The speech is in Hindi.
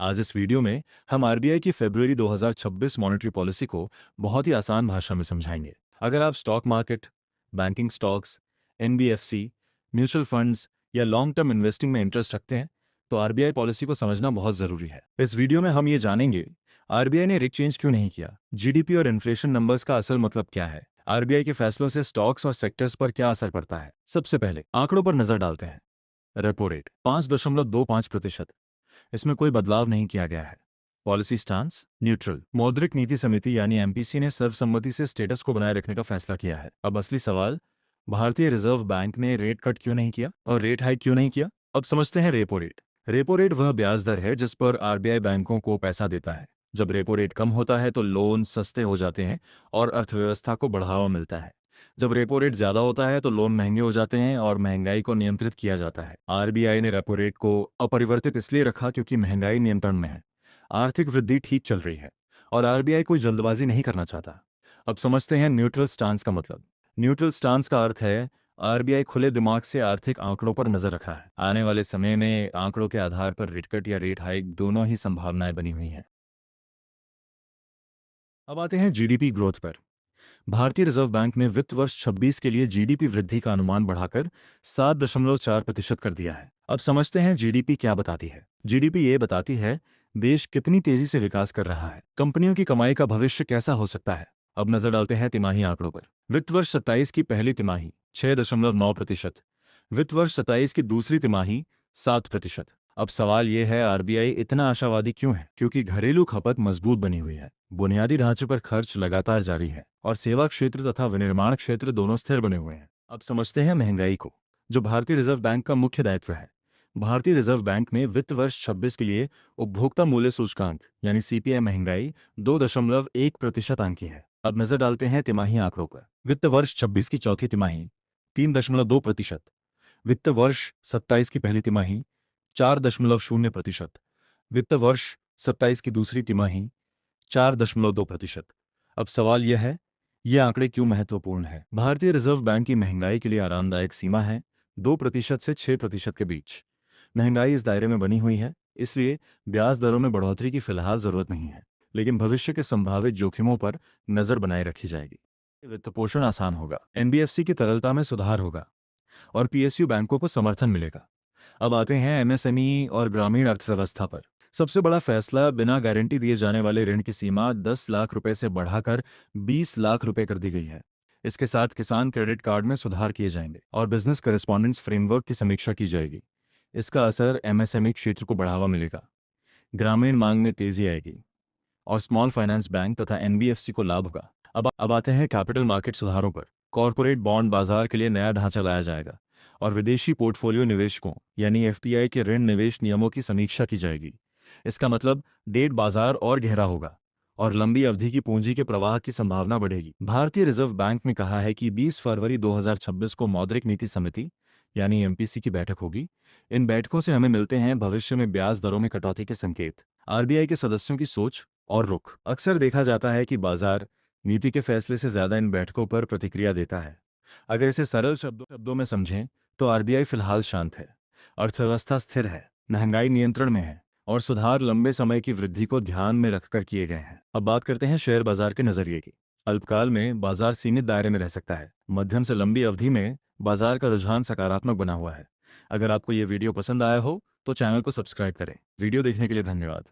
आज इस वीडियो में हम आरबीआई की फरवरी 2026 मॉनेटरी पॉलिसी को बहुत ही आसान भाषा में समझाएंगे। अगर आप stock market, banking stocks, NBFC, mutual funds या लॉन्ग टर्म इन्वेस्टिंग में इंटरेस्ट रखते हैं तो आरबीआई पॉलिसी को समझना बहुत ज़रूरी है। इस वीडियो में हम ये जानेंगे आरबीआई ने रेट चेंज क्यों नहीं किया, जीडीपी और इन्फ्लेशन नंबर्स का असल मतलब क्या है, आरबीआई के फैसलों से स्टॉक्स और सेक्टर्स पर क्या असर पड़ता है। सबसे पहले आंकड़ों पर नजर डालते हैं। रेपो रेट 5.25%, इसमें कोई बदलाव नहीं किया गया है। Policy stance neutral. मौद्रिक नीति समिति यानी एमपीसी ने सर्वसम्मति से स्टेटस को बनाए रखने का फैसला किया है। अब असली सवाल, भारतीय रिजर्व बैंक ने रेट कट क्यों नहीं किया और रेट हाइक क्यों नहीं किया। अब समझते हैं रेपो रेट। रेपो रेट वह ब्याज दर है जिस पर आरबीआई बैंकों को पैसा देता है। जब रेपो रेट कम होता है तो लोन सस्ते हो जाते हैं और अर्थव्यवस्था को बढ़ावा मिलता है। जब रेपो रेट ज्यादा होता है तो लोन महंगे हो जाते हैं और महंगाई को नियंत्रित किया जाता है। आरबीआई ने रेपो रेट को अपरिवर्तित इसलिए रखा क्योंकि महंगाई नियंत्रण में है, आर्थिक वृद्धि ठीक चल रही है और आरबीआई कोई जल्दबाजी नहीं करना चाहता। अब समझते हैं न्यूट्रल स्टांस का मतलब। न्यूट्रल स्टांस का अर्थ है आरबीआई खुले दिमाग से आर्थिक आंकड़ों पर नजर रखा है। आने वाले समय में आंकड़ों के आधार पर रेट कट या रेट हाइक दोनों ही संभावनाएं बनी हुई हैं। अब आते हैं जीडीपी ग्रोथ पर। भारतीय रिजर्व बैंक ने वित्त वर्ष 26 के लिए जीडीपी वृद्धि का अनुमान बढ़ाकर 7.4% कर दिया है। अब समझते हैं जीडीपी क्या बताती है। जीडीपी ये बताती है देश कितनी तेजी से विकास कर रहा है, कंपनियों की कमाई का भविष्य कैसा हो सकता है। अब नजर डालते हैं तिमाही आंकड़ों पर। वित्त वर्ष 27 की पहली तिमाही 6.9%, वित्त वर्ष 27 की दूसरी तिमाही 7%। अब सवाल यह है आरबीआई इतना आशावादी क्यों है? क्योंकि घरेलू खपत मजबूत बनी हुई है, बुनियादी ढांचे पर खर्च लगातार जारी है और सेवा क्षेत्र तथा विनिर्माण क्षेत्र दोनों स्थिर बने हुए हैं। अब समझते हैं महंगाई को, जो भारतीय रिजर्व बैंक का मुख्य दायित्व है। भारतीय रिजर्व बैंक में वित्त वर्ष 26 के लिए उपभोक्ता मूल्य सूचकांक यानी सीपीआई महंगाई 2.1% आंकी है। अब नजर डालते हैं तिमाही आंकड़ों पर। वित्त वर्ष 26 की चौथी तिमाही 3.2%, वित्त वर्ष 27 की पहली तिमाही 4.0%, वित्त वर्ष 27 की दूसरी तिमाही 4.2%। अब सवाल यह है, ये आंकड़े क्यों महत्वपूर्ण है? भारतीय रिजर्व बैंक की महंगाई के लिए आरामदायक सीमा है 2% से 6% के बीच। महंगाई इस दायरे में बनी हुई है, इसलिए ब्याज दरों में बढ़ोतरी की फिलहाल जरूरत नहीं है, लेकिन भविष्य के संभावित जोखिमों पर नजर बनाए रखी जाएगी। वित्त पोषण आसान होगा, एनबीएफसी की तरलता में सुधार होगा और पीएसयू बैंकों को समर्थन मिलेगा। अब आते हैं एमएसएमई और ग्रामीण अर्थव्यवस्था पर। सबसे बड़ा फैसला, बिना गारंटी दिए जाने वाले ऋण की सीमा 10 लाख रुपए से बढ़ाकर 20 लाख रुपए कर दी गई है। इसके साथ किसान क्रेडिट कार्ड में सुधार किए जाएंगे और बिजनेस करेस्पॉन्डेंस फ्रेमवर्क की समीक्षा की जाएगी। इसका असर एमएसएमई क्षेत्र को बढ़ावा मिलेगा, ग्रामीण मांग में तेजी आएगी और स्मॉल फाइनेंस बैंक तथा एनबीएफसी को लाभ होगा। अब आते हैं कैपिटल मार्केट सुधारों पर। कॉरपोरेट बॉन्ड बाजार के लिए नया ढांचा लाया जाएगा और विदेशी पोर्टफोलियो निवेशकों यानी एफपीआई के ऋण निवेश नियमों की समीक्षा की जाएगी। इसका मतलब डेट बाजार और गहरा होगा और लंबी अवधि की पूंजी के प्रवाह की संभावना बढ़ेगी। भारतीय रिजर्व बैंक ने कहा है कि 20 फरवरी 2026 को मौद्रिक नीति समिति यानी एमपीसी की बैठक होगी। इन बैठकों से हमें मिलते हैं भविष्य में ब्याज दरों में कटौती के संकेत, आरबीआई के सदस्यों की सोच और रुख। अक्सर देखा जाता है कि बाजार नीति के फैसले से ज्यादा इन बैठकों पर प्रतिक्रिया देता है। अगर इसे सरल शब्दों में समझें तो आरबीआई फिलहाल शांत है, अर्थव्यवस्था स्थिर है, महंगाई नियंत्रण में है और सुधार लंबे समय की वृद्धि को ध्यान में रखकर किए गए हैं। अब बात करते हैं शेयर बाजार के नजरिए की। अल्पकाल में बाजार सीमित दायरे में रह सकता है, मध्यम से लंबी अवधि में बाजार का रुझान सकारात्मक बना हुआ है। अगर आपको ये वीडियो पसंद आया हो तो चैनल को सब्सक्राइब करें। वीडियो देखने के लिए धन्यवाद।